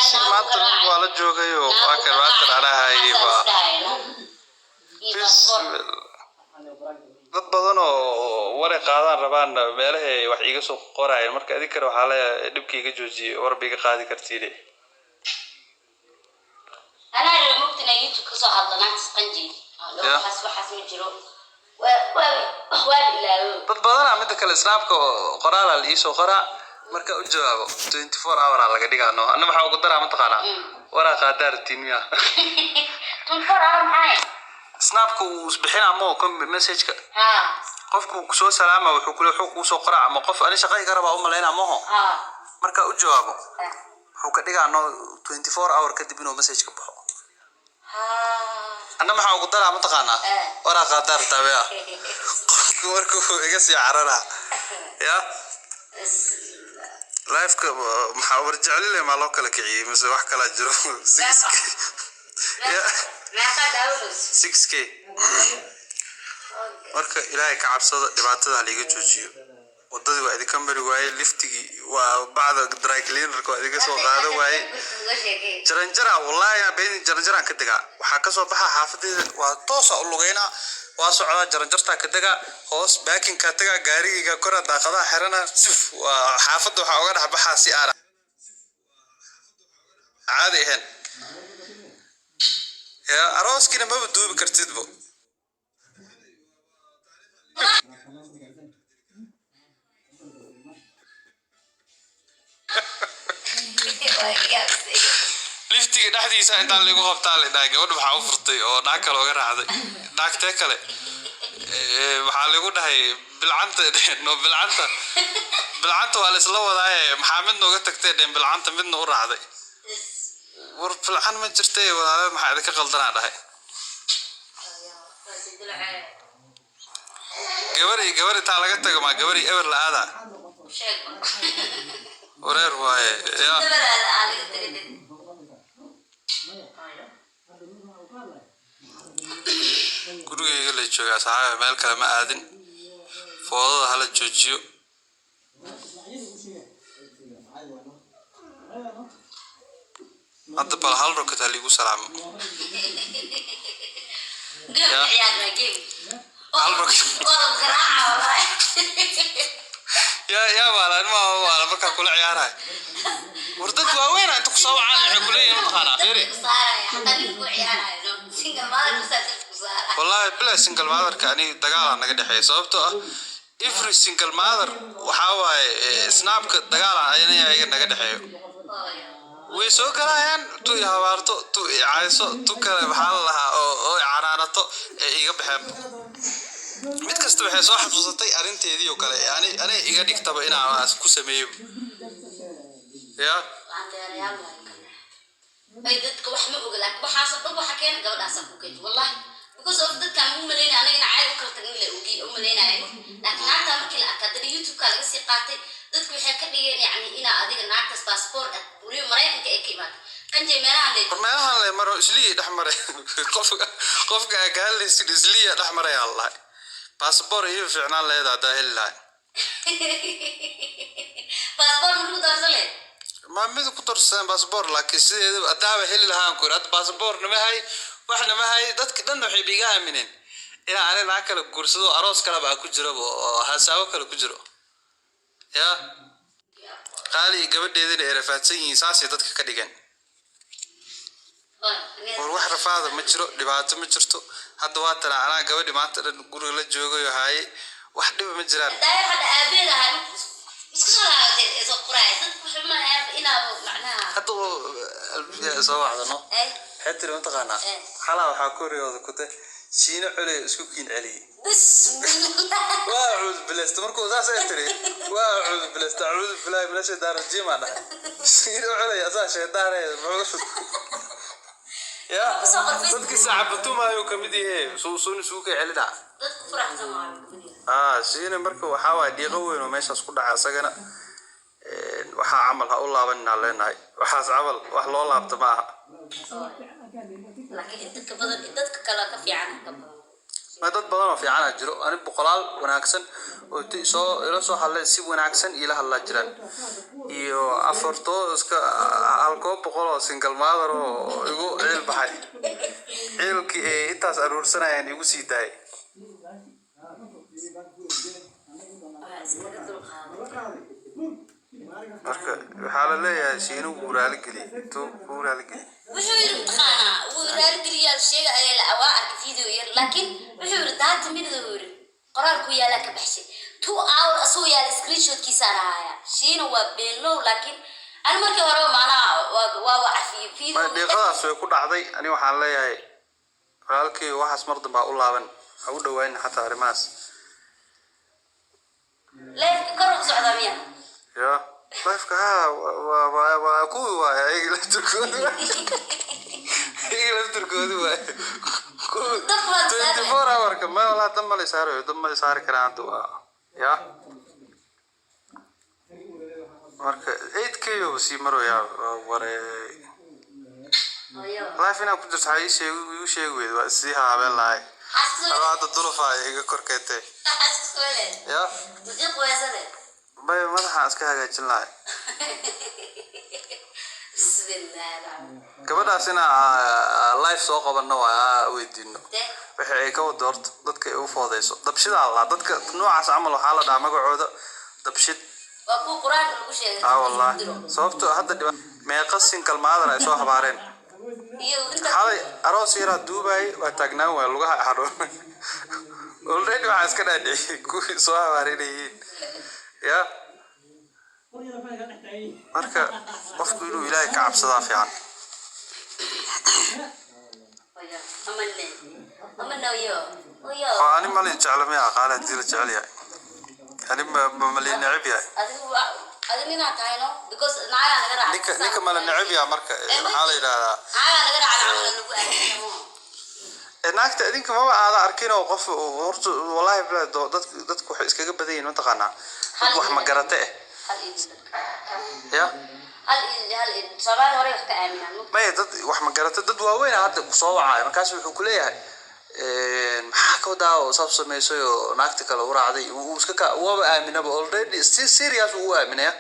si maanta waa la joogayo waa kan waatan anahayba dad badan oo wari qaadan rabaan meelahay wax iga soo qorayeen marka adii kale waxa la dhibkayga joojiyay warbiga qaadi kartiile أنا رموت نيجي كسر عضلات سقنجي لو حس ما جرو dad badan ah mid kale snaapka qoraal la ii soo qoraa marka u jawaabo 24 hour laga dhigaano anna waxa ugu daraa mataqaana wara qaadaartiin miya 24 hour maxay snaapku isbixina ma oo message-ka qofku ku soo salaama wuxuu ku soo qoraa ama qof ani shaqay garaba u maleena ma ho marka u jawaabo wuxuu ka dhigaano 24 hour kadib inuu message ka baxo أنا ما حاول قدرة متقنة ولا قدر تبيع كوركو إجازي عرنا يا لايف محاور رجع لي ما لوك لك عي مثل واحد كلا جرو 6K يا ما قد أولوس 6K ورك إلهي كعب صدق دبعتها على يجوجيو wadadii waa idin kamari waayay liftigii waa bacda dry cleaner ko idiga soo qaado waayay jaranjara wallahi been jaranjara ka taga waxa ka soo baxa xaafadeeda waa toos u lugeyna waa socda jaranjarta ka taga hoos baakin ka taga gaariga kor daaqada xirana waa xaafada waxa uga dhax baxa si aara caadi ahaan ya arooskina ma duubi kartidbo liftiga dhaxdiisa inta lagu qabtaa la dhaay gabadh waxa u furtay oo dhaag kale uga raacday dhaagtay kale waxa lagu dhahay bilcanta waa la isla wadaay maxamed nooga tagtay dhan bilcanta midna u raacday war bilcan ma jirtay walaal maxaa idin ka qaldanaa dhahay gabadhi taa laga tago ma gabadhi ever la aada wareer waaye ya gurigayga la joogaa saxaaba meel kale ma aadin foodada hala joojiyo hadda bal hal rocket haligu salaamo hal rocket يا ولا ما ولا بكر كل عيارها وردك وين أنت كسوة عن كلية متخانة غيري والله بلا سنجل ماذر كأني دجال أنا قد حي صوبته every single mother وحاول سناب كدجال أنا أنا قد حي ويسوق رأيان تو يهوارتو تو عايزو تو كله بحالها أو عرانته يجيبهم mid kasta waxay soo xasuusatay arinteedii oo kale yani anay iga dhigtaba inaan ku sameeyo ya ay dadka wax ma ogola waxaas dhan waxa keen gabadhaas ku keenay wallahi because of dadka ma maleynay aniga caadi u kala tagin la ogi oo maleynay laakiin hada markii la arkay YouTube ka laga sii qaatay dadku waxay ka dhigeen yani ina adiga naagtas passport buriyo Mareykanka ay ka imaad kanjay meelahan le maro isliye dhaxmaray qofka gaalis isliye dhaxmaray Allah passport iyo ficnaan leedahay daahil lahay passport muxuu doorsaday ma mid ku doorsan passport laakiin sideeda adaaba heli lahaan ku rad passport nima hay waxna ma hay dadka dhan waxay biga aamineen ina aan kala guursado aroos kala ba ku jiro oo hasaabo kala ku jiro ya qaali gabadheedina ay rafaadsan yihiin saasay dadka ka dhigan war wax rafaada ma jiro dhibaato ma jirto hadda waa tan ana gabadhi maanta dhan guriga la joogo yahay wax dhib ma jiraan hada aabeeda hada isku soo laabtay isoo qoray dadku xumaan ina macnaha hada albiya soo wacdano حتى لو تقانا حلا وحاكوريودا كنت شينا علي اسكو كين علي واعوذ بالله استمركو اساس انتري واعوذ بالله استعوذ بالله من الشيطان الرجيم انا شينا علي اساس شيطان يا صدق ساعبتو ما يو كميدي سوسون سوق عليدا dadku faraxsan شينا marka waxa waa dhiiqo weyn oo meeshaas ku dhacay asagana waxa amal ha u laabanina leenahay waxaas amal wax loo laabto ma aha laakiin dadka badan dadka kala ka fiican ma dad badan oo fiican jiro ani boqolaal wanaagsan oo ila soo hadlay si wanaagsan ila hadla jiraan iyo afarto iska alko boqol oo single mother oo igu ceel baxay ceelkii intaas aruursanayaan igu sii daay marka waxa la leeyahay shiinu guuraali gali to guuraali gali wuxuu yiri taqaana guuraali gali sheega ay la awaar video yar laakiin wuxuu yiri daata midda yiri qoraalku yaala ka baxshay 2 hours asoo yaala screenshot kiisa raaya shiinu waa beelo laakiin aan markii hore maana waa cafiyo video ma deeqadaas way ku dhacday ani waxaan leeyahay walaalkii waxaas mar dambe u laaban ha u dhawayn xataa arimaas leef karo socda miya ya leefka waa ku waa ay la turkoodu waa ku 24 hour ka ma la damale saaro karaan duwa ya marka 8k oo si maro ya ware laafina ku jirtay sheegay waa si haabeen lahay hada dulfa iga korkeetay ya muddo qoyasade bay madaxa iska hagaajin lahay gabadhaasina live soo qabanno waa weydiino waxa ay ka wado horta dadka ay u foodayso dabshida Allah dadka noocaas camal waxa la dhamaa magacooda dabshid waa ku quraanka lagu sheegay wallahi sababtoo hadda meeqa single mother ay soo habaareen iyo inta halay aroos yara Dubai waa taagnaan waa lugaha xadho already waxa iska dhaadhicay ku soo habaareen ya marka qofku inuu Ilaahay ka cabsada fiican amanna yo ani malin jeclamay aqaala dil jeceliya ani malin nacibiya adina taayno because naaya naga raac ninka malin nacibiya marka waxa la yiraahdaa naaya naga raac lagu aadamo naagta idinka ma aada arkin oo qof horta wallahi dadku wax iskaga badayeen ma taqaana wax ma garate ya hal sabab hore wax ka aaminaan ma dad wax ma garate dad waaweyn hadda ku soo wacay markaas wuxuu ku leeyahay maxaa ka wadaa oo sab sameysay oo naagta kale u raacday uu iska ka waba aaminaba already serious uu aaminaya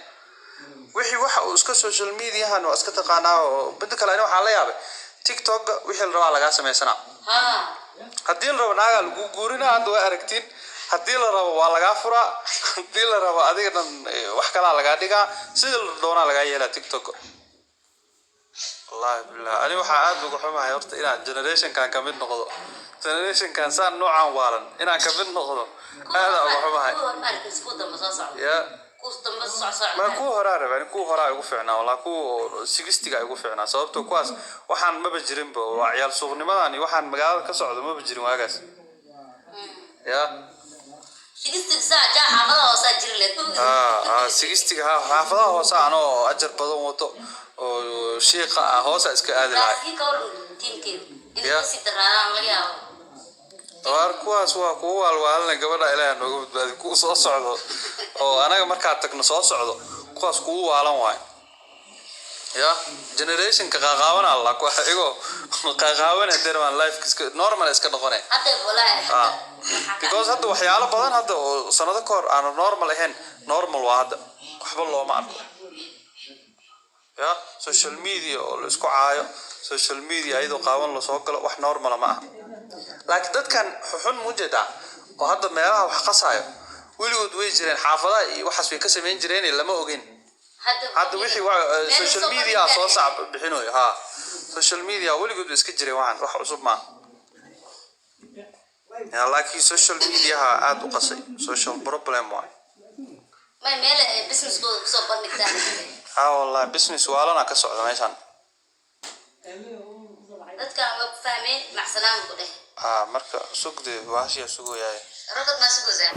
wixii waxa uu iska social media han oo iska taqaanaa oo bid kale waxa la yaabay TikTok wixii la rabaa laga sameeysanaa hadii la rabo naaga lagu guurina hadda way aragtiin hadii la rabo waa laga furaa hadii la rabo adiga dhan wax kala laga dhigaa sida la doona laga yeelaa TikTok wallahi billahi ani waxa aad ugu xumahay horta ina generation kan ka mid noqdo generation kan saan noocan waalan ina ka mid noqdo aad ugu xumahay ya ma ku horaa ugu fiicnaa wala ku 60ga ugu fiicnaa sababtoo kuwaas waxaan maba jirin ba waa ciyaal suuqnimadan iyo waxaan magaalada ka socdo maba jirin waagaas ya 60 jaa xaafadaha hoose jirle 60ga xaafadaha hoose anoo ajar badan wato oo sheeqa hoose iska aadi lahay laakiin ka hor tiimkeed inuu si daraan laga yaabo war kuwaas waa kuwa walwaalna gabadha Ilaahay nooga badbaadi ku soo socdo oo anaga marka tagno soo socdo kuwaas kuwa waalan waay ya generation ka qaqaawana Allah ku igo qaqaawana derman life normal iska noqonay hadda walahi because hadda waxyaalo badan hadda oo sanado ka hor aan normal ahayn normal waa hadda waxba looma arko ya social media oo la isku caayo social media ayadoo qaawan la soo galo wax normal ma aha laakiin dadkan xun mujada oo hadda meelaha wax qasayo weligood way jireen xaafadaha iyo waxaas way ka sameyn jireen lama ogin hadda wixii social media soo saab bixinayo social media weligood iska jireen waxan wax cusub ma ya laakiin social media aad u qasay social problem waa ma meel business ko soo bandhigtaan wallahi business waalana ka socda meeshan dadka waa ku fahmeen macsanaan ku dheh marka sugde waashiya sugoyaay ragad ma sugaysaa